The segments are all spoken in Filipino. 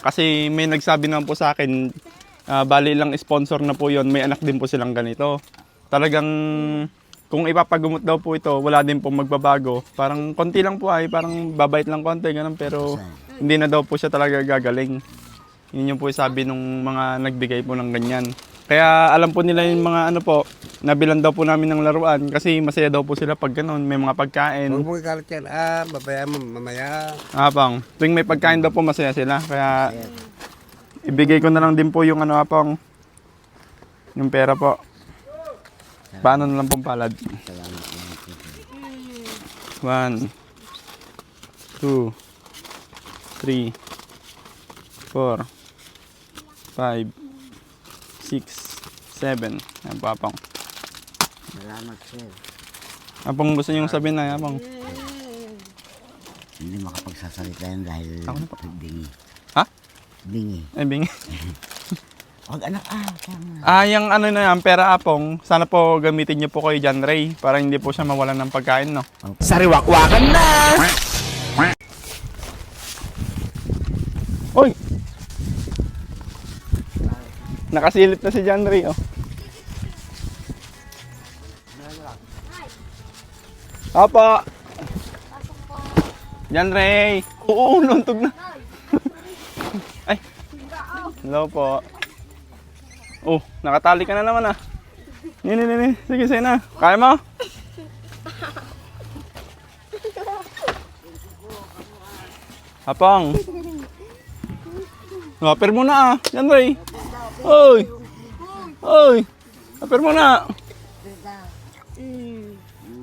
Kasi may nagsabi naman po sa akin, bali lang sponsor na po yon, may anak din po silang ganito. Talagang kung ipapagumot daw po ito, wala din po magbabago. Parang konti lang po ay, parang babait lang konti, ganun, pero hindi na daw po siya talaga gagaling. Yun yung po sabi nung mga nagbigay po ng ganyan. Kaya alam po nila yung mga ano po, nabilan daw po namin ng laruan kasi masaya daw po sila pag ganun, may mga pagkain. Huwag mo ikalat yan. Babaya mo mamaya. Apang, tuwing may pagkain daw po masaya sila. Kaya ibigay ko na lang din po yung ano apang, yung pera po. Paano na lang pong palad? 1, 2, 3, 4, 5, 6, 7. Ayan po, apang. Salamat, sir. Apang gusto niyong sabihin na, apang. Hindi makapagsasalita yan dahil Ako na po. bingi. Ha? Bingi. Ay, bing. Huwag anak, tama. Yung ano na yan, pera apong, sana po gamitin niyo po kay John Ray para hindi po siya mawalan ng pagkain, no? Sariwakwakan na! Uy! Nakasilip na si John Ray, oh. Apa! John Ray! Oo, luntog na. Ay! Hello po. Oh, nakatali ka na naman, ah. Nini. Sige, sige na. Kaya mo? Apang. Lapir mo na, ah. John Ray. Oy! Oy! Lapir mo na.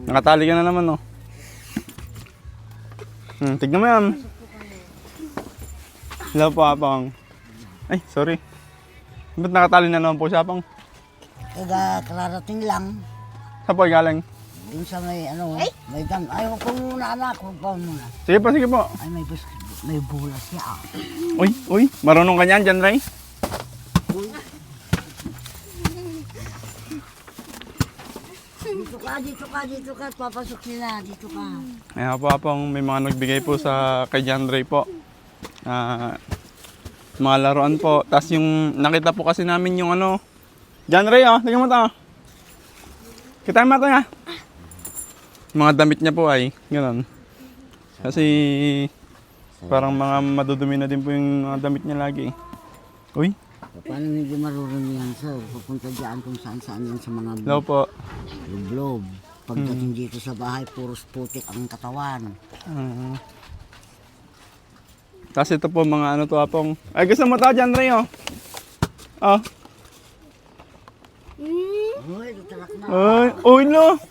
Nakatali ka na naman, no? Tignan mo yan. Hello po, Apang. Ay, sorry. Ba't nakatali na naman po siya, Apang? Kaya kararating lang. Saan po ay galing? Dun sa may may dam. Ay, huwag ko muna anak, huwag pa muna. Sige po. Ay, may bulas siya. Uy, marunong ka niyan, John Ray? Dito ka, papasok sila, dito ka. Ayan po, Apang, may mga nagbigay po sa kay John Ray po. Mga laruan po. Tapos yung nakita po kasi namin yung ano, John Ray, oh, tingnan mo to. Kita mo ito nga. Mga damit niya po ay, gano'n. Kasi parang mga madudumi na din po yung mga damit niya lagi. Uy, Paano hindi marunong yan, sir? Pupunta dyan kung saan-saan yan sa mga hello po. lublob. Pagdating dito sa bahay, puros putik ang katawan. Tapos ito po mga ano to, Apong. Ay, gusto mo to, John Ray, oh. Oh. Uy, tarak na. Ay, uy, no.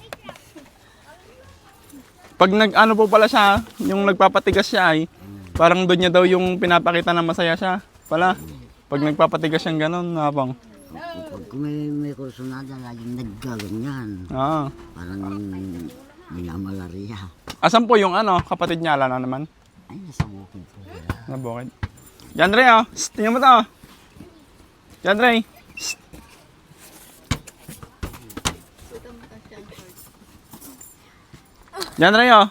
Pag nag-ano po pala siya, yung nagpapatigas siya ay, parang doon niya daw yung pinapakita na masaya siya. Pala, pag nagpapatigas siyang gano'n, Apong. Pag may kursunada, laging naggaganyan. Ah. Parang minamalaria. Asan po yung ano, kapatid niya, ala na naman? Ay, nasa bukid po. Nabukid. John Ray, oh. Shh, tingnan mo to. John Ray. Shh. John Ray, oh.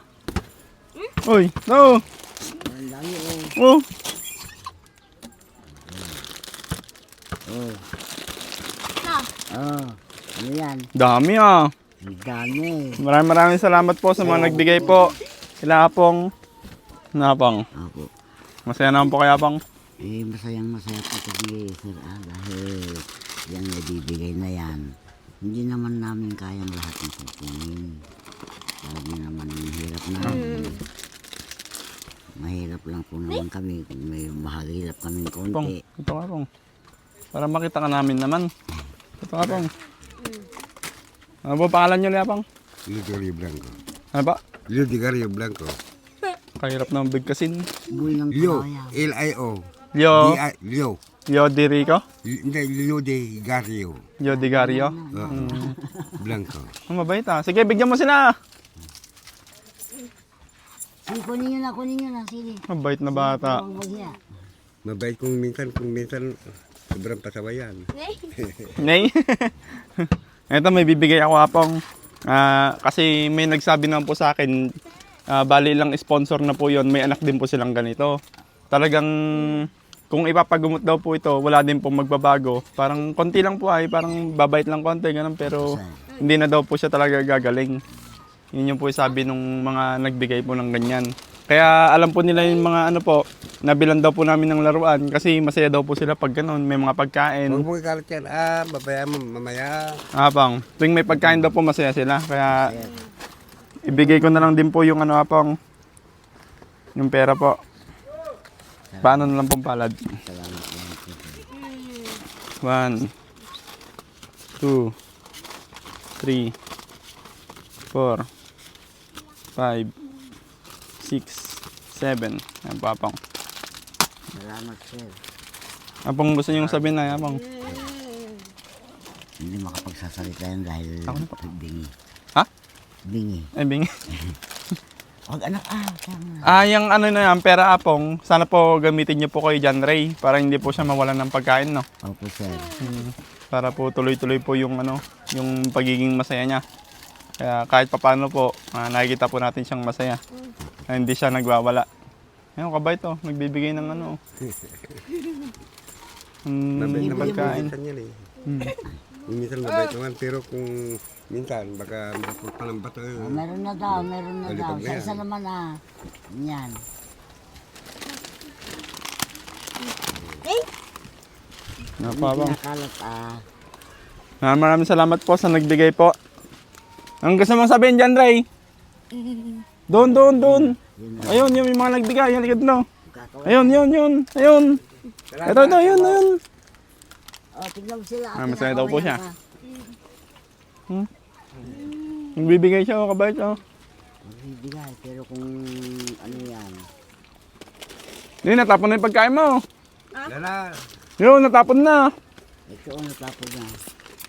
Uy, no. Ang dami, Oh. Ano yan? Dami, ah. Ang dami. Maraming salamat po sa mga nagbigay po. Sila Apong. Napang. Ako. Masaya naman po kaya Apong. Masayang masaya po kasi, sir, dahil yan nabibigay na yan. Hindi naman namin kayang lahat ng kukunin. Sabi naman, hirap namin. Mahirap lang po naman kami. May mahirap kaming Apong, konti. ito nga Apong. Para makita ka namin naman. Ito nga Apong. Ano po pangalan nyo, Apong? Ludigario Blanco. Ano ba? Ludigario Blanco. Kahirap ng bigkasin. Buhay ng Leo. kaya. L-I-O. Leo. Leo. Leo Di Rico. Hindi, Ludigario. Leo Di Gario. Blanco. Ang mabait ah. Sige, bigyan mo sila. Sige, kunin nyo na, sige. Mabait na bata. Huwag maghiya. Mabait kung minsan sobrang pasawayan. Nay. Ito may bibigay ako Apong. Kasi may nagsabi naman po sa akin, bali lang sponsor na po yon, may anak din po silang ganito. Talagang kung ipapagumot daw po ito, wala din pong magbabago. Parang konti lang po ay, parang babait lang konti, ganun, pero hindi na daw po siya talaga gagaling. Yun yung po sabi nung mga nagbigay po ng ganyan. Kaya alam po nila yung mga ano po, nabilan daw po namin ng laruan kasi masaya daw po sila pag ganun, may mga pagkain. Huwag mo ikalat yan. Babaya mo mamaya. Apang, tuwing may pagkain daw po masaya sila. Kaya ibigay ko na lang din po yung ano apang, yung pera po. Paano na lang pong palad? Salamat lang po. 1, 2, 3, 4, 5, 6, 7. Ayan po, apang. Salamat, sir. Apang gusto niyong sabihin na, apang. Hindi makapagsasalita yan dahil bingi. Ha? Bingi. Ay, bingi. Huwag anak, tama. Yung ano na yan, pera apong, sana po gamitin niyo po kay John Ray para hindi po siya mawalan ng pagkain, no? Opo, sir. Para po tuloy-tuloy po yung ano, yung pagiging masaya niya. Kaya kahit papaano po, nakikita po natin siyang masaya. Na hindi siya nagwawala. Ayun, kabait to, nagbibigay ng ano. Mabait naman Pagkain. minsan yan eh. Minsan mabait naman, pero kung minsan baka makapot pa ng bato. Meron na daw, meron na daw. Balikan na Sa yan. isa naman Yan. Ano pa bang? Pinakalat Maraming salamat po sa nagbigay po. Ang gusto mong sabihin dyan, Ray? Doon. Ayun, yung mga nagbigay, yung likod no. Ayun. Ito, yun. Oh, tignan mo sila. Masaya daw po siya. Nagbibigay siya, kabait, oh. Magbibigay, pero kung ano yan. Yun, natapon na yung pagkain mo. Lala, Yun, natapon na. Ito, natapos na.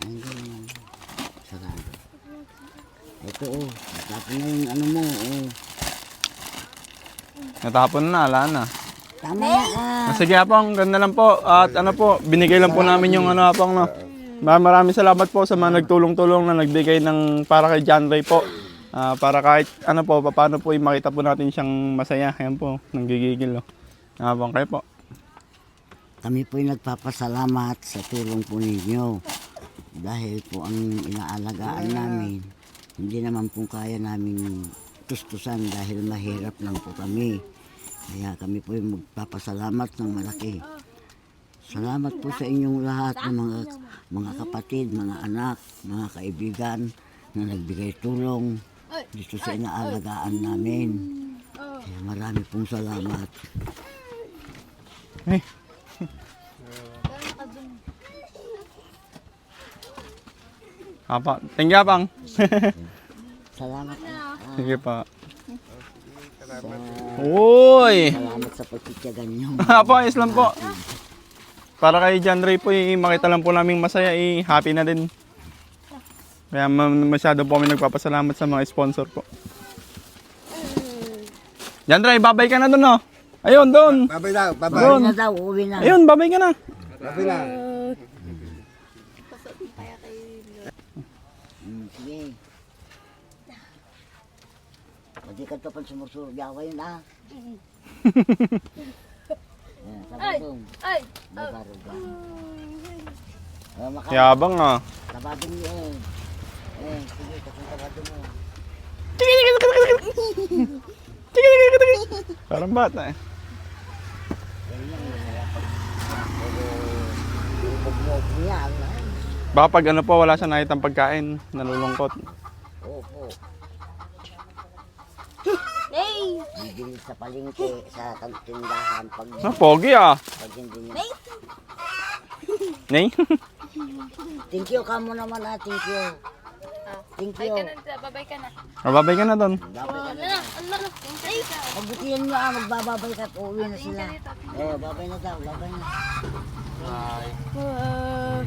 Ayun naman. Sarado. Ito, natapos na yung ano mo, Natapon na, ala na. Tama na Sige, apang, ganda lang po. At ano po, binigay lang po namin yung ano, apang, no. Maraming salamat po sa mga nagtulong-tulong na nagbigay ng para kay John Ray po. Para kahit ano po, paano po makita po natin siyang masaya. Ayan po, nanggigigil, oh. Apang, kayo po. Kami po yung nagpapasalamat sa tulong po ninyo. Dahil po ang inaalagaan namin, hindi naman po kaya namin tustusan dahil mahirap lang po kami. Kaya kami po yung magpapasalamat ng malaki. Salamat po sa inyong lahat ng mga kapatid, mga anak, mga kaibigan na nagbigay tulong dito sa inaalagaan namin. Kaya marami pong salamat. Hey. Apa, thank you, apang. Salamat. Sige pa. Uy! Salamat sa pagtityagan niyo. Apa, ayos lang po. Para kay John Ray po, makita lang po namin masaya, happy na din. Kaya masyado po kami nagpapasalamat sa mga sponsor po. John Ray, babay ka na doon, no? Ayun, doon. babay daw, babay. Doon. Uwi na daw, uwi na. Ayun, babay ka na. Babay na. Sige. Pwede ka ito pang sumusurog yaway na. Sabadong. Ay! Mabaruga. Yabang, ah. Sabadong niyo sige, kasang sabadong mo. Parang bata, eh. Bugmog niya. Baka pag ano po, wala siya nakitang pagkain, nalulungkot. Opo. Hey! Bibili sa palengke, sa tindahan. Pag Pogi, ah. hindi niya. Nay? Thank you ka mo naman thank you. Thank Babay you. ka na, babay ka na. Babay ka na doon. Babay ka Ano na. na, ano na. Ay! Pagbutihan nyo magbababay ka at uuwi na sila. Babay na daw, babay na. Uh,